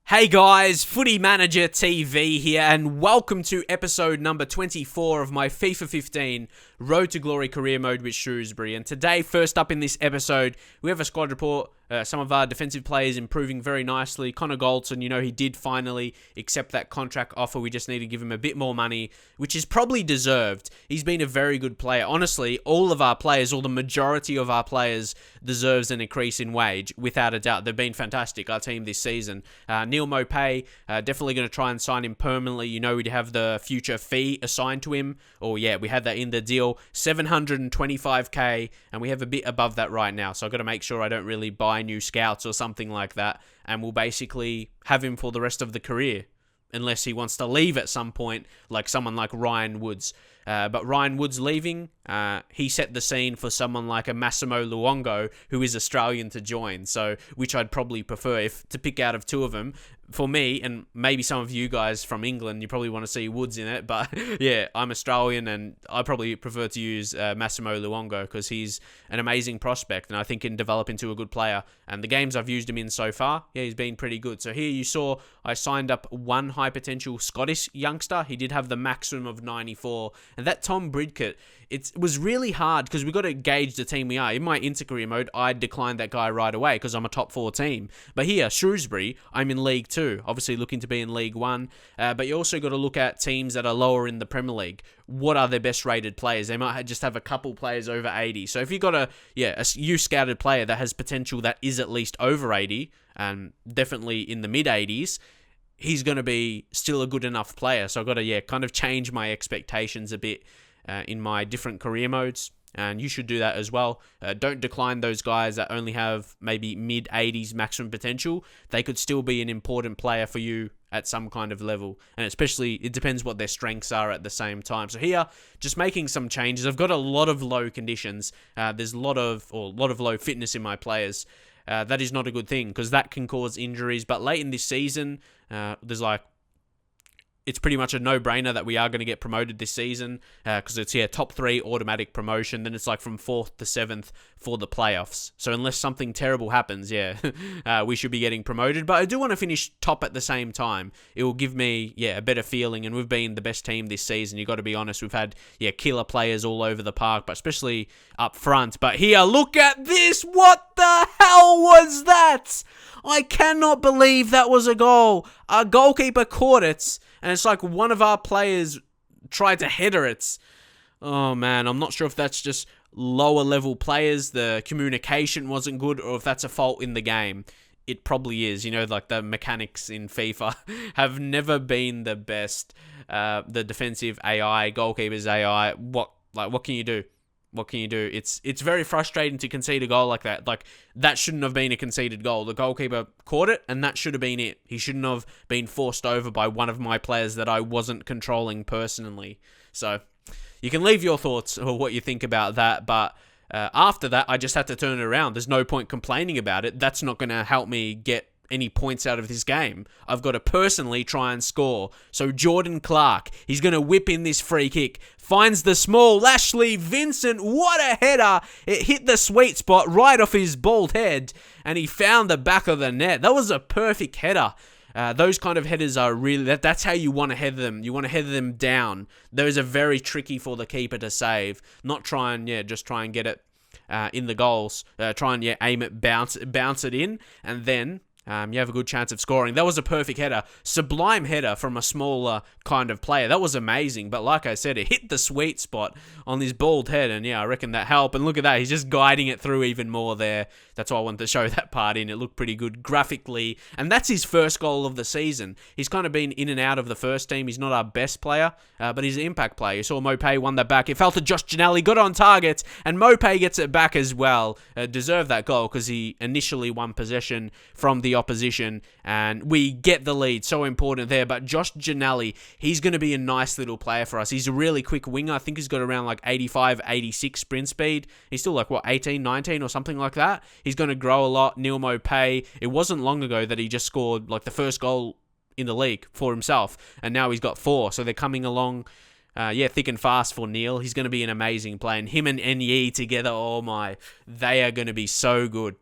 Hey guys, Footy Manager TV here, and welcome to episode number 24 of my FIFA 15 Road to Glory career mode with Shrewsbury. And today, first up in this episode, we have a squad report. Some of our defensive players improving very nicely. Connor Goldson, he did finally accept that contract offer. We just need to give him a bit more money, which is probably deserved. He's been a very good player. Honestly, all of our players, or the majority of our players, deserves an increase in wage, without a doubt. They've been fantastic, our team this season. Neil Maupay, definitely going to try and sign him permanently. We'd have the future fee assigned to him. We had that in the deal. 725k, and we have a bit above that right now. So I've got to make sure I don't really buy new scouts or something like that. And we'll basically have him for the rest of the career, unless he wants to leave at some point, like someone like Ryan Woods. But Ryan Woods leaving, he set the scene for someone like a Massimo Luongo, who is Australian, to join. So, which I'd probably prefer to pick out of two of them. For me, and maybe some of you guys from England, you probably want to see Woods in it. But yeah, I'm Australian, and I probably prefer to use Massimo Luongo because he's an amazing prospect, and I think can develop into a good player. And the games I've used him in so far, he's been pretty good. So here you saw I signed up one high potential Scottish youngster. He did have the maximum of 94. And that Tom Bridkett, it was really hard because we got to gauge the team we are. In my inter-career mode, I declined that guy right away because I'm a top 4 team. But here, Shrewsbury, I'm in League 2, obviously looking to be in League 1. But you also got to look at teams that are lower in the Premier League. What are their best rated players? They might just have a couple players over 80. So if you got a you-scouted player that has potential that is at least over 80, and definitely in the mid-80s, he's going to be still a good enough player. So I've got to, kind of change my expectations a bit in my different career modes. And you should do that as well. Don't decline those guys that only have maybe mid-80s maximum potential. They could still be an important player for you at some kind of level. And especially, it depends what their strengths are at the same time. So here, just making some changes. I've got a lot of low conditions. There's a lot of low fitness in my players. That is not a good thing because that can cause injuries. But late in this season, it's pretty much a no-brainer that we are going to get promoted this season because it's top 3 automatic promotion. Then it's like from 4th to 7th for the playoffs. So unless something terrible happens, we should be getting promoted. But I do want to finish top at the same time. It will give me a better feeling. And we've been the best team this season. You've got to be honest. We've had killer players all over the park, but especially up front. But here, look at this. What the hell was that? I cannot believe that was a goal. Our goalkeeper caught it. And it's like one of our players tried to header it. Oh, man. I'm not sure if that's just lower level players. The communication wasn't good, or if that's a fault in the game. It probably is. Like the mechanics in FIFA have never been the best. The defensive AI, goalkeepers AI. What can you do? What can you do? It's very frustrating to concede a goal like that. Like, that shouldn't have been a conceded goal. The goalkeeper caught it, and that should have been it. He shouldn't have been forced over by one of my players that I wasn't controlling personally. So, you can leave your thoughts or what you think about that, but after that, I just had to turn it around. There's no point complaining about it. That's not going to help me get any points out of this game. I've got to personally try and score. So Jordan Clark, he's going to whip in this free kick. Finds the small Ashley Vincent. What a header. It hit the sweet spot right off his bald head, and he found the back of the net. That was a perfect header. Those kind of headers are really... That's how you want to header them. You want to header them down. Those are very tricky for the keeper to save. Not try and, just try and get it in the goals. Try and, aim it, bounce it in, and then... you have a good chance of scoring. That was a perfect header. Sublime header from a smaller kind of player. That was amazing. But like I said, it hit the sweet spot on his bald head. And I reckon that helped. And look at that. He's just guiding it through even more there. That's why I wanted to show that part in. It looked pretty good graphically. And that's his first goal of the season. He's kind of been in and out of the first team. He's not our best player, but he's an impact player. You saw Maupay won that back. It fell to Josh Ginnelly, got on target, and Maupay gets it back as well. Deserved that goal because he initially won possession from the opposition, and we get the lead. So important there. But Josh Ginnelly, he's going to be a nice little player for us. He's a really quick winger. I think he's got around like 85, 86 sprint speed. He's still like, 18, 19 or something like that. He's going to grow a lot. Neil Maupay, it wasn't long ago that he just scored like the first goal in the league for himself, and now he's got 4. So they're coming along thick and fast for Neil. He's going to be an amazing player. And him and Nye together, oh my, they are going to be so good.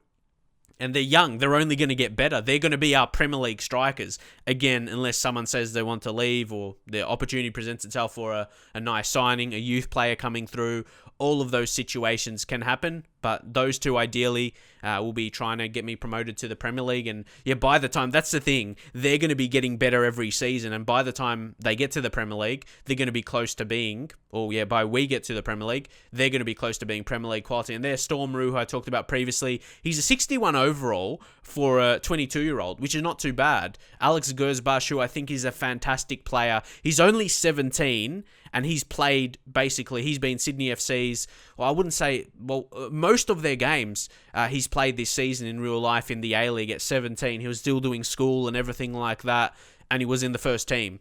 And they're young. They're only going to get better. They're going to be our Premier League strikers. Again, unless someone says they want to leave or the opportunity presents itself for a nice signing, a youth player coming through. All of those situations can happen. But those two ideally will be trying to get me promoted to the Premier League. And yeah, by the time, that's the thing, they're going to be getting better every season. And by the time they get to the Premier League, they're going to be close to being, by we get to the Premier League, they're going to be close to being Premier League quality. And there's Storm Roux, who I talked about previously. He's a 61 overall for a 22-year-old, which is not too bad. Alex Gersbach, who I think is a fantastic player. He's only 17, and he's played, basically, he's been Sydney FC's, well, I wouldn't say, most of their games he's played this season in real life in the A-League at 17. He was still doing school and everything like that, and he was in the first team.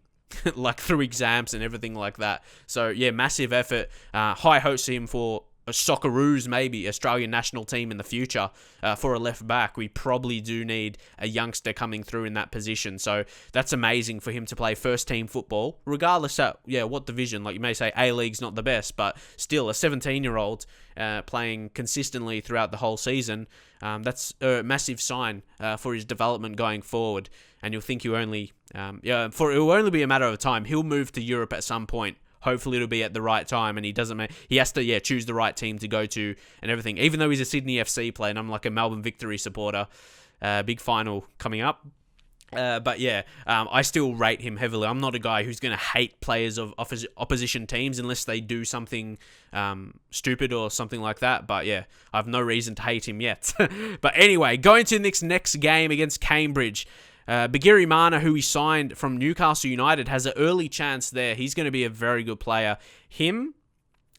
Like through exams and everything like that. So yeah, massive effort. High hopes for him for a Socceroos, maybe Australian national team in the future. For a left back, we probably do need a youngster coming through in that position. So that's amazing for him to play first team football, regardless of what division. Like you may say, A-League's not the best, but still a 17-year-old playing consistently throughout the whole season. That's a massive sign for his development going forward. And you'll think it will only be a matter of time. He'll move to Europe at some point. Hopefully it'll be at the right time, and he has to choose the right team to go to and everything. Even though he's a Sydney FC player, and I'm like a Melbourne Victory supporter, big final coming up. I still rate him heavily. I'm not a guy who's going to hate players of opposition teams unless they do something stupid or something like that. But yeah, I have no reason to hate him yet. But anyway, going to the next game against Cambridge. Bagiri Mana, who he signed from Newcastle United, has an early chance there. He's going to be a very good player. Him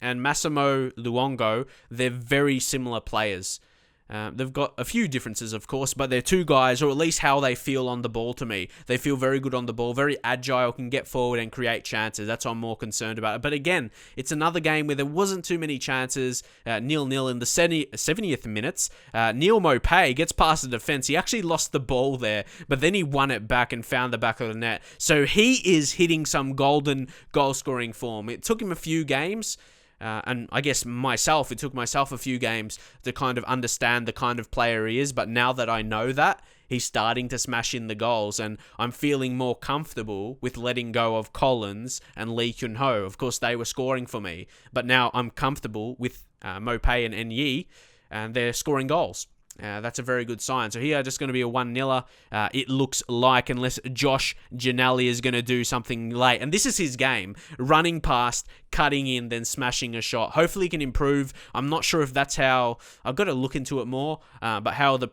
and Massimo Luongo, they're very similar players. They've got a few differences, of course, but they're two guys, or at least how they feel on the ball to me. They feel very good on the ball, very agile, can get forward and create chances. That's what I'm more concerned about. But again, it's another game where there wasn't too many chances. 0-0 in the 70th minutes. Neil Maupay gets past the defence. He actually lost the ball there, but then he won it back and found the back of the net. So he is hitting some golden goal-scoring form. It took him a few games. And I guess it took myself a few games to kind of understand the kind of player he is. But now that I know that, he's starting to smash in the goals. And I'm feeling more comfortable with letting go of Collins and Lee Kyun-ho. Of course, they were scoring for me. But now I'm comfortable with Maupay and Nyi, and they're scoring goals. That's a very good sign. So here, just going to be a 1-0. It looks like, unless Josh Giannelli is going to do something late. And this is his game. Running past, cutting in, then smashing a shot. Hopefully he can improve. I'm not sure if that's how... I've got to look into it more. But how the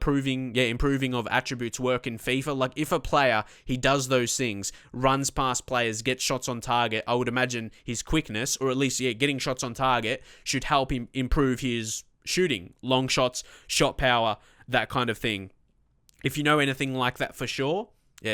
improving of attributes work in FIFA. Like, if a player, he does those things, runs past players, gets shots on target, I would imagine his quickness, or at least, getting shots on target, should help him improve his shooting, long shots, shot power, that kind of thing. If you know anything like that for sure,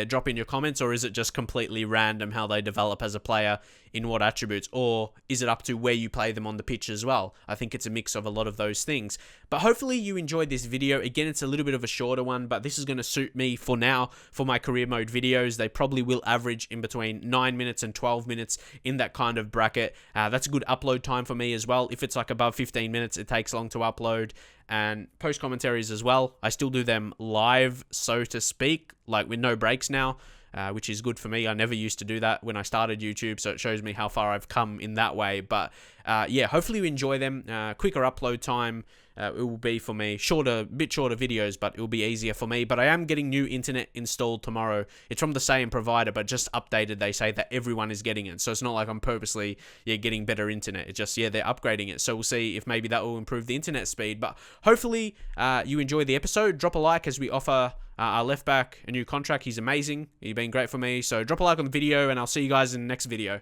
drop in your comments. Or is it just completely random how they develop as a player in what attributes? Or is it up to where you play them on the pitch as well? I think it's a mix of a lot of those things. But hopefully you enjoyed this video. Again, it's a little bit of a shorter one, but this is going to suit me for now for my career mode videos. They probably will average in between 9 minutes and 12 minutes in that kind of bracket. That's a good upload time for me as well. If it's like above 15 minutes, it takes long to upload. And post commentaries as well. I still do them live, so to speak, like with no breaks now, which is good for me. I never used to do that when I started YouTube, so it shows me how far I've come in that way. But hopefully you enjoy them. Quicker upload time. It will be for me bit shorter videos, but it will be easier for me. But I am getting new internet installed tomorrow. It's from the same provider, but just updated. They say that everyone is getting it, so it's not like I'm purposely getting better internet. It's just they're upgrading it. So we'll see if maybe that will improve the internet speed. But hopefully you enjoy the episode. Drop a like as we offer our left back a new contract. He's amazing. He's been great for me. So drop a like on the video, and I'll see you guys in the next video.